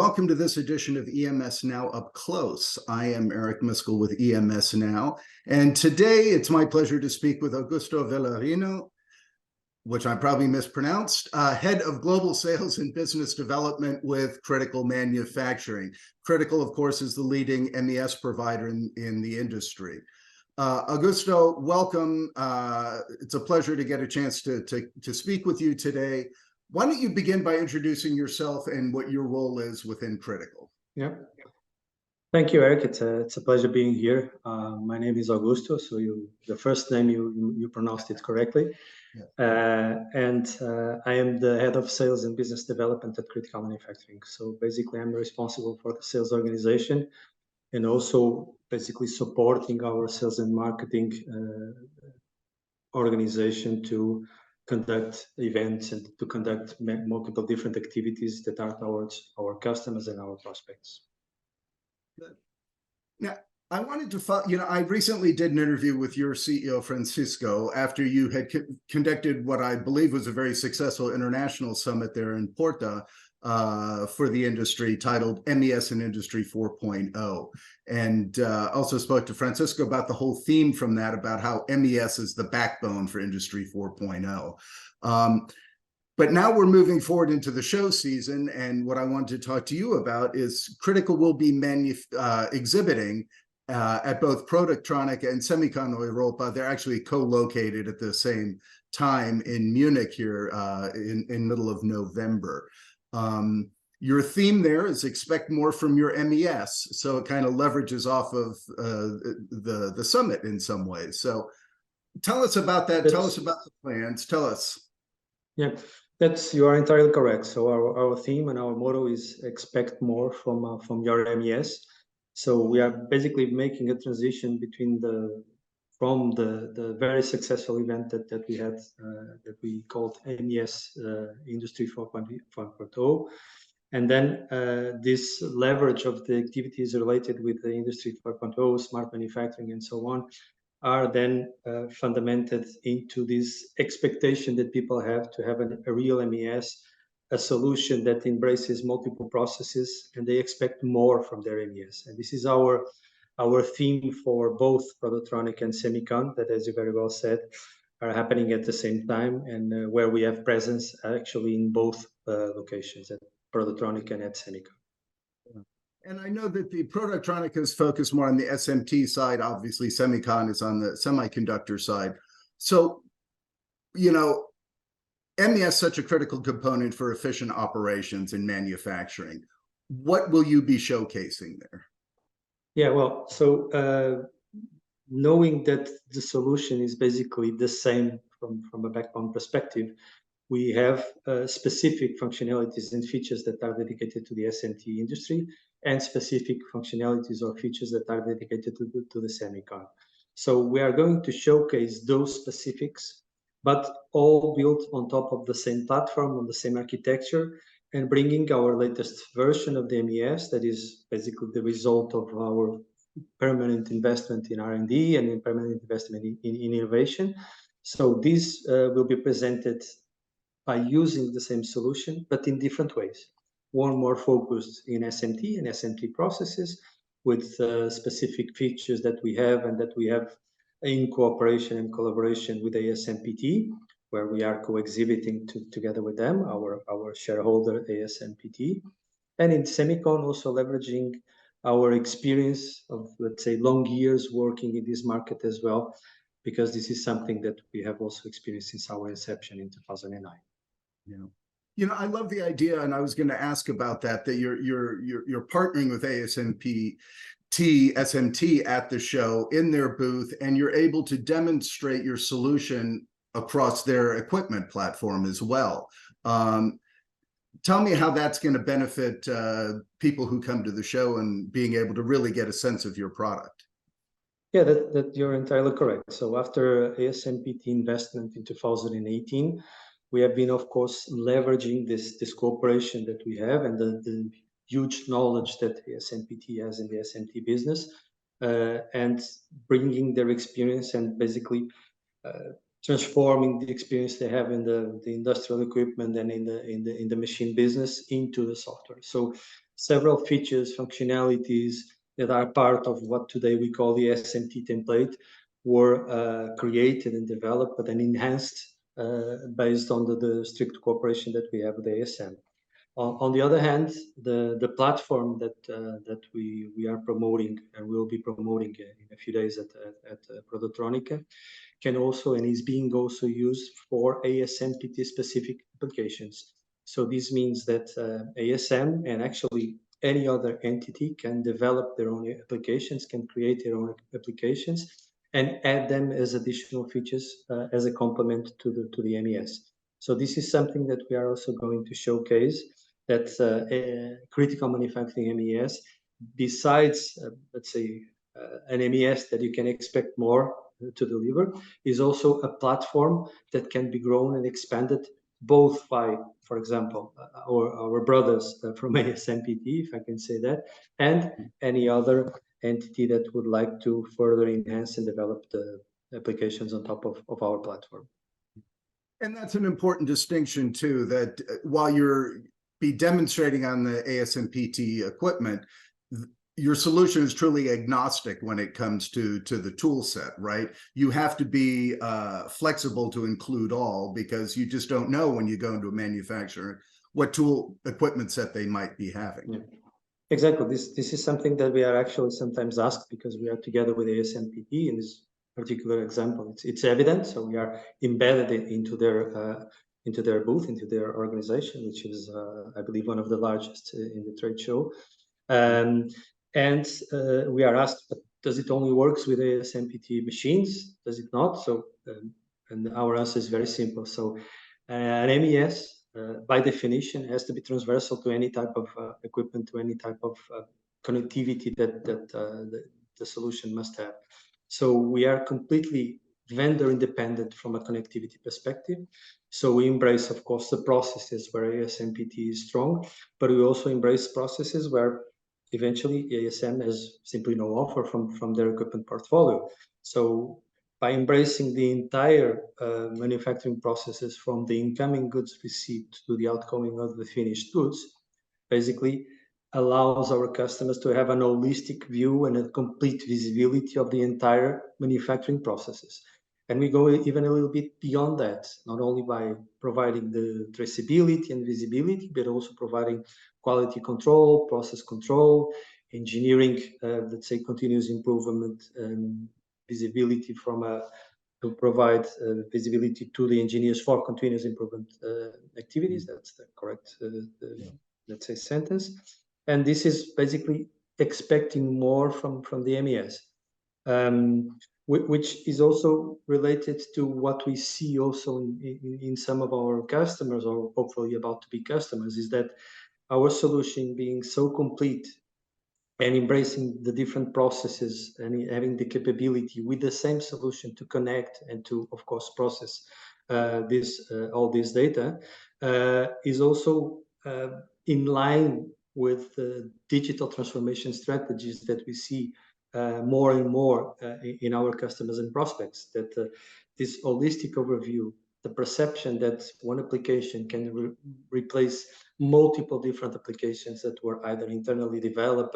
welcome to this edition of EMS Now Up Close. I am Eric Miskell with EMS Now, and today it's my pleasure to speak with Augusto Vilarinho, which I probably mispronounced, Head of Global Sales and Business Development with Critical Manufacturing. Critical, of course, is the leading MES provider in the industry. Augusto, welcome. It's a pleasure to get a chance to speak with you today. Why don't you begin by introducing yourself and what your role is within Critical? Yeah. Thank you, Eric. It's a pleasure being here. My name is Augusto, so the first name you pronounced it correctly. Yeah. I am the head of sales and business development at Critical Manufacturing. So basically, I'm responsible for the sales organization and also basically supporting our sales and marketing organization to conduct events and to conduct multiple different activities that are towards our customers and our prospects. Good. Now, I wanted to, I recently did an interview with your CEO, Francisco, after you had conducted what I believe was a very successful international summit there in Porto for the industry, titled MES and Industry 4.0. And also spoke to Francisco about the whole theme from that, about how MES is the backbone for Industry 4.0. But now we're moving forward into the show season, and what I wanted to talk to you about is Critical will be exhibiting at both Productronica and SEMICON Europa. They're actually co-located at the same time in Munich here in middle of November. Your theme there is expect more from your MES, so it kind of leverages off of the summit in some ways. So tell us about that. Tell us about the plans. Tell us. Yeah, you are entirely correct. So our theme and our motto is expect more from your MES. So we are basically making a transition between from the very successful event that we had that we called MES Industry 4.0, and then this leverage of the activities related with the Industry 4.0, smart manufacturing, and so on, are then fundamented into this expectation that people have to have a real MES, a solution that embraces multiple processes, and they expect more from their MES. And this is our theme for both Productronica and SEMICON, that, as you very well said, are happening at the same time, and where we have presence actually in both locations, at Productronica and at SEMICON. And I know that the Productronica is focused more on the SMT side. Obviously, SEMICON is on the semiconductor side. So, MES is such a critical component for efficient operations in manufacturing. What will you be showcasing there? Yeah, well, so knowing that the solution is basically the same from a backbone perspective, we have specific functionalities and features that are dedicated to the SMT industry, and specific functionalities or features that are dedicated to the SEMICON. So we are going to showcase those specifics, but all built on top of the same platform, on the same architecture, and bringing our latest version of the MES, that is basically the result of our permanent investment in R&D and in permanent investment in innovation. So this will be presented by using the same solution, but in different ways. One more focused in SMT and SMT processes, with specific features that we have and that we have in cooperation and collaboration with ASMPT, where we are co-exhibiting together with them, our shareholder ASMPT. And in SEMICON, also leveraging our experience of, let's say, long years working in this market as well, because this is something that we have also experienced since our inception in 2009. Yeah. I love the idea, and I was going to ask about that you're partnering with ASMPT SMT at the show in their booth, and you're able to demonstrate your solution across their equipment platform as well. Tell me how that's going to benefit people who come to the show and being able to really get a sense of your product. Yeah, that you're entirely correct. So after ASMPT investment in 2018, we have been, of course, leveraging this cooperation that we have and the huge knowledge that ASMPT has in the SMT business, and bringing their experience and basically transforming the experience they have in the industrial equipment and in the machine business into the software. So several features, functionalities that are part of what today we call the SMT template were created and developed and enhanced based on the strict cooperation that we have with ASM. On the other hand, the platform that we are promoting and will be promoting in a few days at Productronica can also and is being also used for ASMPT specific applications. So this means that ASM and actually any other entity can develop their own applications, can create their own applications, and add them as additional features as a complement to the MES. So this is something that we are also going to showcase, that critical manufacturing MES, besides, let's say, an MES that you can expect more to deliver, is also a platform that can be grown and expanded both by, for example, our brothers from ASMPT, if I can say that, and any other entity that would like to further enhance and develop the applications on top of our platform. And that's an important distinction too, that while you're be demonstrating on the ASMPT equipment, your solution is truly agnostic when it comes to the tool set, right? You have to be flexible to include all, because you just don't know when you go into a manufacturer what tool equipment set they might be having. Yeah. Exactly. This is something that we are actually sometimes asked, because we are together with ASMPT in this particular example. It's evident, so we are embedded into their booth, into their organization, which is I believe one of the largest in the trade show. And we are asked, but does it only works with ASMPT machines? Does it not? So and our answer is very simple. So an MES by definition has to be transversal to any type of equipment, to any type of connectivity that the solution must have. So we are completely vendor independent from a connectivity perspective. So we embrace, of course, the processes where ASMPT is strong, but we also embrace processes where eventually ASM has simply no offer from their equipment portfolio. So by embracing the entire manufacturing processes from the incoming goods received to the outgoing of the finished goods, basically allows our customers to have an holistic view and a complete visibility of the entire manufacturing processes. And we go even a little bit beyond that, not only by providing the traceability and visibility, but also providing quality control, process control, engineering, let's say continuous improvement, visibility to provide visibility to the engineers for continuous improvement activities. That's the correct, let's say, sentence. And this is basically expecting more from the MES, which is also related to what we see also in some of our customers, or hopefully about to be customers, is that our solution being so complete and embracing the different processes and having the capability with the same solution to connect and to, of course, process all this data is also in line with the digital transformation strategies that we see more and more in our customers and prospects. That this holistic overview, the perception that one application can replace multiple different applications that were either internally developed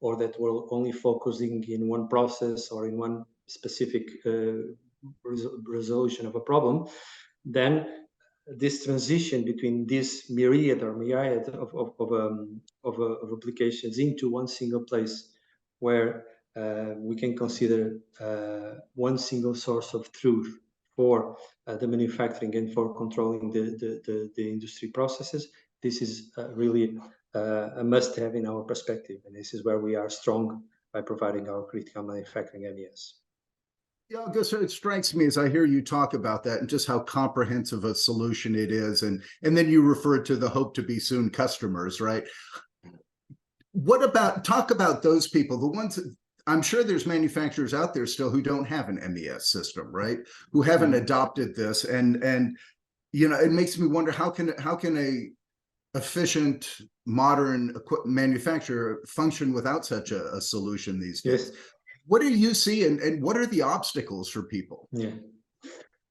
or that were only focusing in one process or in one specific resolution of a problem, then this transition between this myriad of applications into one single place where we can consider one single source of truth for the manufacturing and for controlling the industry processes. This is really a must-have in our perspective, and this is where we are strong by providing our critical manufacturing MES. Yeah, Augusto, it strikes me as I hear you talk about that and just how comprehensive a solution it is, and then you refer to the hope to be soon customers, right? What about, talk about those people, the ones that, I'm sure there's manufacturers out there still who don't have an MES system, right? Who haven't adopted this, and you know, it makes me wonder how can a efficient modern equipment manufacturer function without such a solution these days? Yes. What do you see, and what are the obstacles for people? Yeah.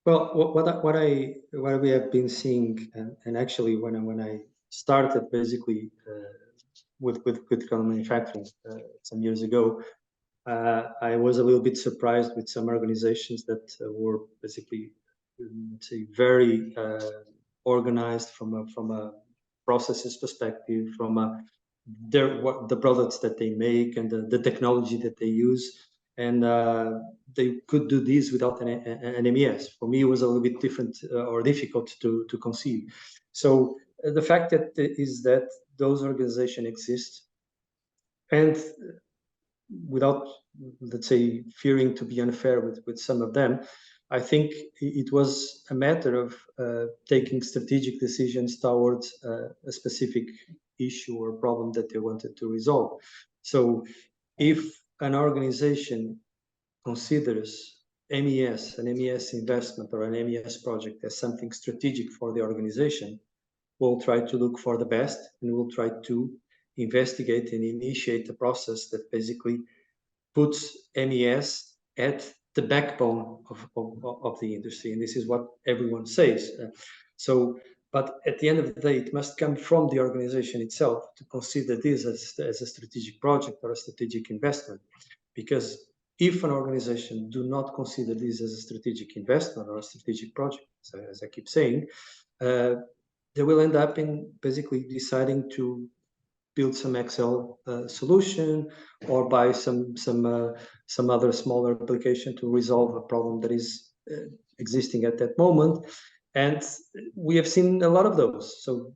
Well, what we have been seeing, and actually when I started basically with critical manufacturing some years ago, I was a little bit surprised with some organizations that were basically, say, very organized from a processes perspective, from the products that they make and the technology that they use, and they could do this without an MES. For me, it was a little bit different or difficult to conceive. So the fact that is that those organizations exist, and without, let's say, fearing to be unfair with some of them, I think it was a matter of taking strategic decisions towards a specific issue or problem that they wanted to resolve. So if an organization considers an MES investment or an MES project as something strategic for the organization, we'll try to look for the best, and we'll try to investigate and initiate a process that basically puts MES at the backbone of the industry. And this is what everyone says. But at the end of the day, it must come from the organization itself to consider this as a strategic project or a strategic investment. Because if an organization do not consider this as a strategic investment or a strategic project, as I keep saying, they will end up in basically deciding to build some Excel solution or buy some other smaller application to resolve a problem that is existing at that moment. And we have seen a lot of those. So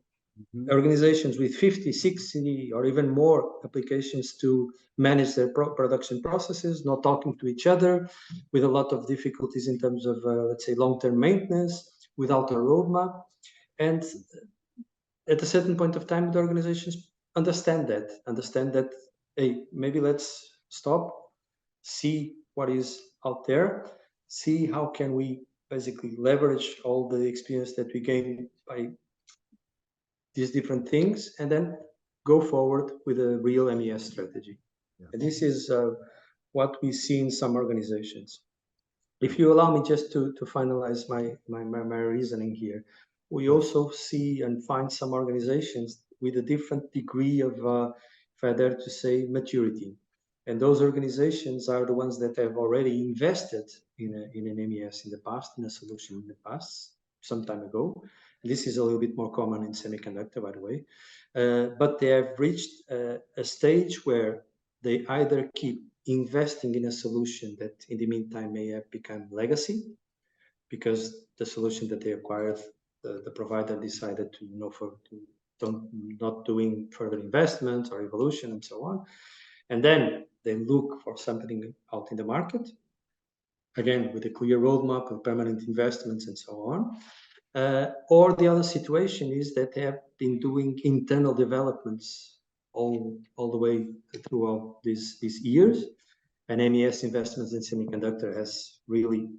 organizations with 50, 60, or even more applications to manage their production processes, not talking to each other, with a lot of difficulties in terms of, let's say, long-term maintenance, without a roadmap. And at a certain point of time, the organizations understand that, hey, maybe let's stop, see what is out there, see how can we basically leverage all the experience that we gain by these different things, and then go forward with a real MES strategy. Yeah. And this is what we see in some organizations. If you allow me just to finalize my reasoning here, we also see and find some organizations with a different degree of, if I dare to say, maturity. And those organizations are the ones that have already invested in an MES in the past, in a solution in the past, some time ago. And this is a little bit more common in semiconductor, by the way. But they have reached a stage where they either keep investing in a solution that in the meantime may have become legacy, because the solution that they acquired, the provider decided to not doing further investments or evolution and so on. And then they look for something out in the market, again, with a clear roadmap of permanent investments and so on. Or the other situation is that they have been doing internal developments all the way throughout these years. And MES investments in semiconductor has really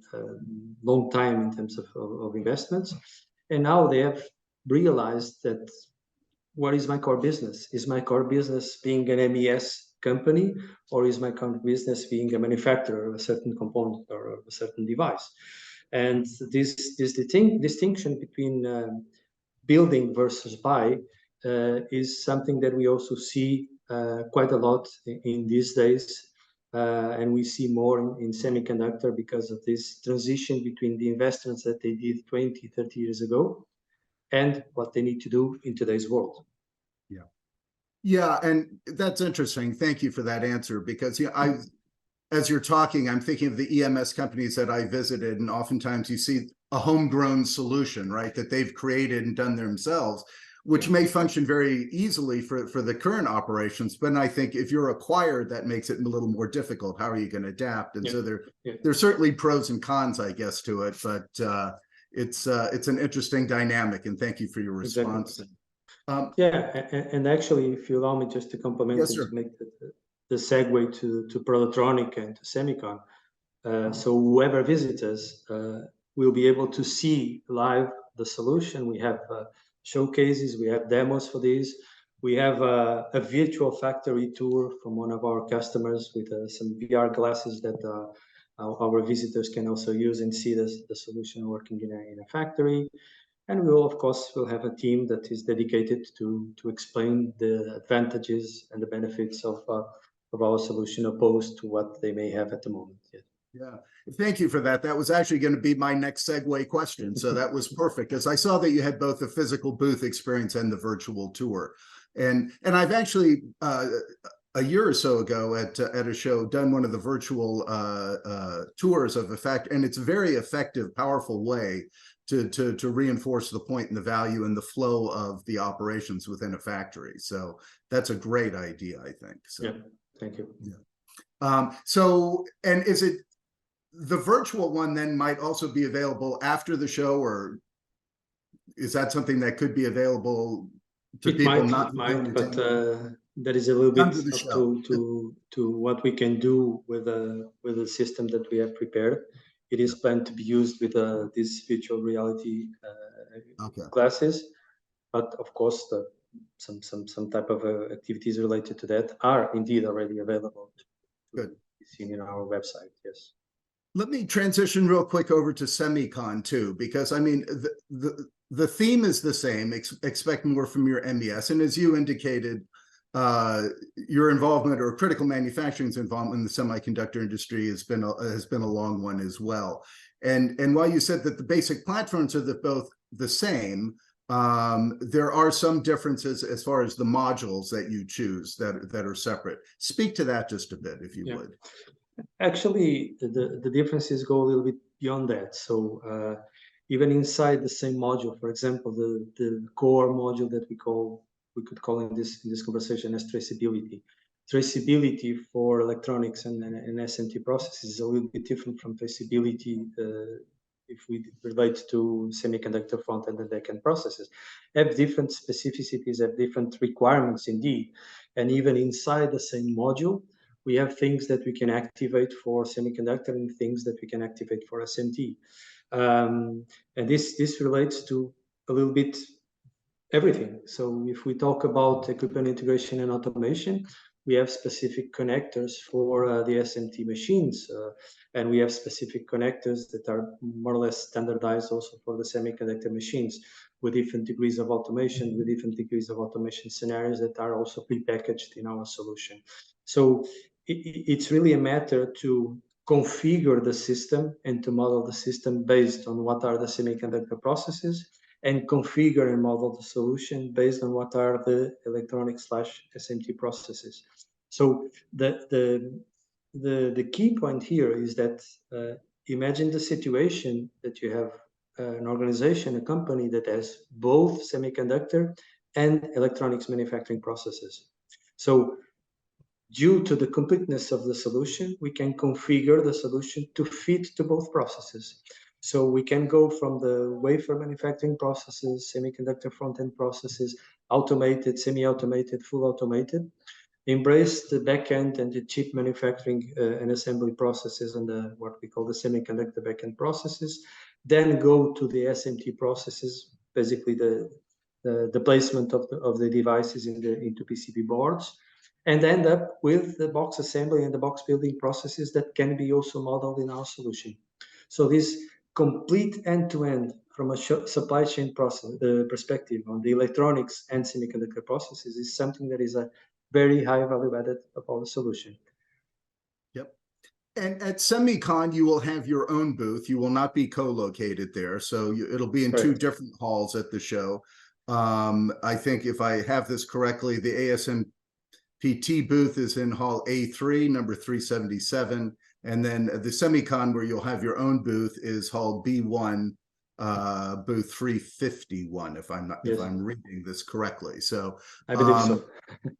long time in terms of investments. And now they have realized that, what is my core business? Is my core business being an MES company, or is my core business being a manufacturer of a certain component or of a certain device? And this distinction between building versus buy is something that we also see quite a lot in these days. And we see more in semiconductor because of this transition between the investments that they did 20, 30 years ago and what they need to do in today's world. Yeah. Yeah, and that's interesting. Thank you for that answer, because as you're talking, I'm thinking of the EMS companies that I visited, and oftentimes you see a homegrown solution, right, that they've created and done themselves, which may function very easily for the current operations. But I think if you're acquired, that makes it a little more difficult. How are you going to adapt? And so there's certainly pros and cons, I guess, to it. But it's an interesting dynamic. And thank you for your response. Exactly. And actually, if you allow me just to complement and to make the segue to productronica and to SEMICON. So whoever visits us will be able to see live the solution. We have showcases, we have demos for these. We have a virtual factory tour from one of our customers with some VR glasses that our visitors can also use and see the solution working in a factory. And we will, of course, will have a team that is dedicated to explain the advantages and the benefits of our solution opposed to what they may have at the moment. Yes. Yeah, thank you for that. That was actually going to be my next segue question. So that was perfect, because I saw that you had both the physical booth experience and the virtual tour. And I've actually a year or so ago at a show done one of the virtual tours of effect, and it's a very effective, powerful way to reinforce the point and the value and the flow of the operations within a factory. So that's a great idea, I think. So yeah, thank you. Yeah. So, and is it the virtual one then might also be available after the show, or is that something that could be available to people not but that is a little bit the up show? to what we can do with the system that we have prepared. It is planned to be used with these virtual reality classes, but of course some type of activities related to that are indeed already available to be seen in our website. Yes. Let me transition real quick over to SEMICON too, because I mean, the theme is the same, expect more from your MES. And as you indicated, your involvement or critical manufacturing's involvement in the semiconductor industry has been a long one as well. And while you said that the basic platforms are both the same, there are some differences as far as the modules that you choose that are separate. Speak to that just a bit, if you would. Actually, the differences go a little bit beyond that. So even inside the same module, for example, the core module that we could call in this conversation as traceability. Traceability for electronics and SMT processes is a little bit different from traceability if we relate to semiconductor front-end and back-end processes. Have different specificities, have different requirements indeed. And even inside the same module, we have things that we can activate for semiconductor and things that we can activate for SMT. And this relates to a little bit everything. So if we talk about equipment integration and automation, we have specific connectors for the SMT machines, and we have specific connectors that are more or less standardized also for the semiconductor machines, with different degrees of automation, with different degrees of automation scenarios that are also pre-packaged in our solution. So it's really a matter to configure the system and to model the system based on what are the semiconductor processes, and configure and model the solution based on what are the electronic/SMT processes. So the key point here is that imagine the situation that you have an organization, a company that has both semiconductor and electronics manufacturing processes. So due to the completeness of the solution, we can configure the solution to fit to both processes. So we can go from the wafer manufacturing processes, semiconductor front-end processes, automated, semi-automated, full automated, embrace the back-end and the chip manufacturing and assembly processes and what we call the semiconductor back-end processes, then go to the SMT processes, basically the placement of the devices into PCB boards, and end up with the box assembly and the box building processes that can be also modeled in our solution. So this complete end-to-end from a supply chain process perspective on the electronics and semiconductor processes is something that is a very high value added of our solution. Yep. And at SEMICON, you will have your own booth. You will not be co-located there. So it'll be in two different halls at the show. I think if I have this correctly, the ASMPT booth is in hall A3, number 377. And then the SEMICON, where you'll have your own booth, is hall B1, booth 351, if I'm reading this correctly. So I believe so.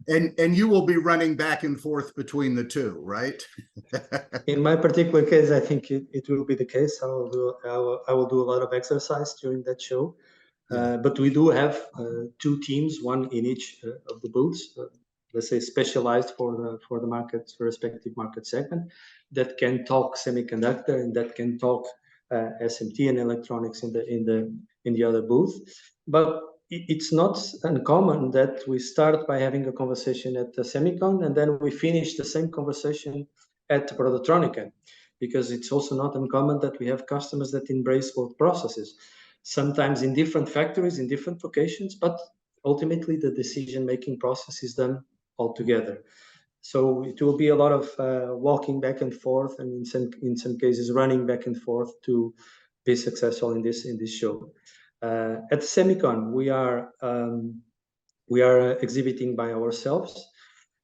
and you will be running back and forth between the two, right? In my particular case, I think it will be the case. I will do a lot of exercise during that show. But we do have two teams, one in each of the booths, let's say specialized for the markets, for respective market segment, that can talk semiconductor and that can talk SMT and electronics in the other booth. But it's not uncommon that we start by having a conversation at the SEMICON and then we finish the same conversation at productronica, because it's also not uncommon that we have customers that embrace both processes. sometimes in different factories, in different locations, but ultimately the decision-making process is done all together. So it will be a lot of walking back and forth, and in some cases running back and forth to be successful in this show. At SEMICON, we are exhibiting by ourselves.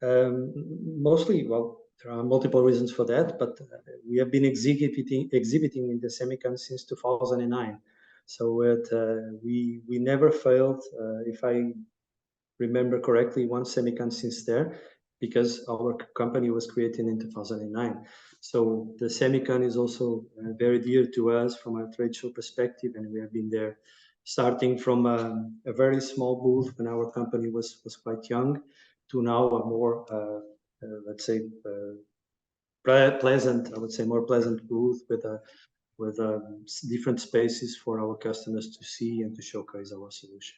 Mostly, well, there are multiple reasons for that, but we have been exhibiting in the SEMICON since 2009. So we never failed, if I remember correctly, one SEMICON since there, because our company was created in 2009. So the SEMICON is also very dear to us from a trade show perspective, and we have been there starting from a very small booth when our company was quite young, to now a more, let's say, pleasant, I would say, more pleasant booth with different spaces for our customers to see and to showcase our solution.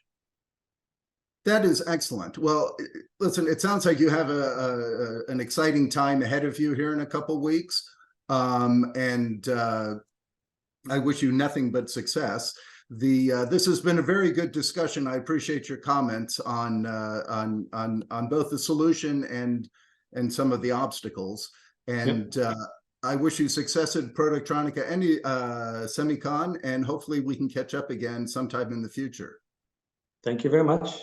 That is excellent. Well, listen, it sounds like you have an exciting time ahead of you here in a couple of weeks. And I wish you nothing but success. This has been a very good discussion. I appreciate your comments on both the solution and some of the obstacles. And I wish you success at Productronica and SEMICON, and hopefully we can catch up again sometime in the future. Thank you very much.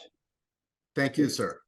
Thank you, sir.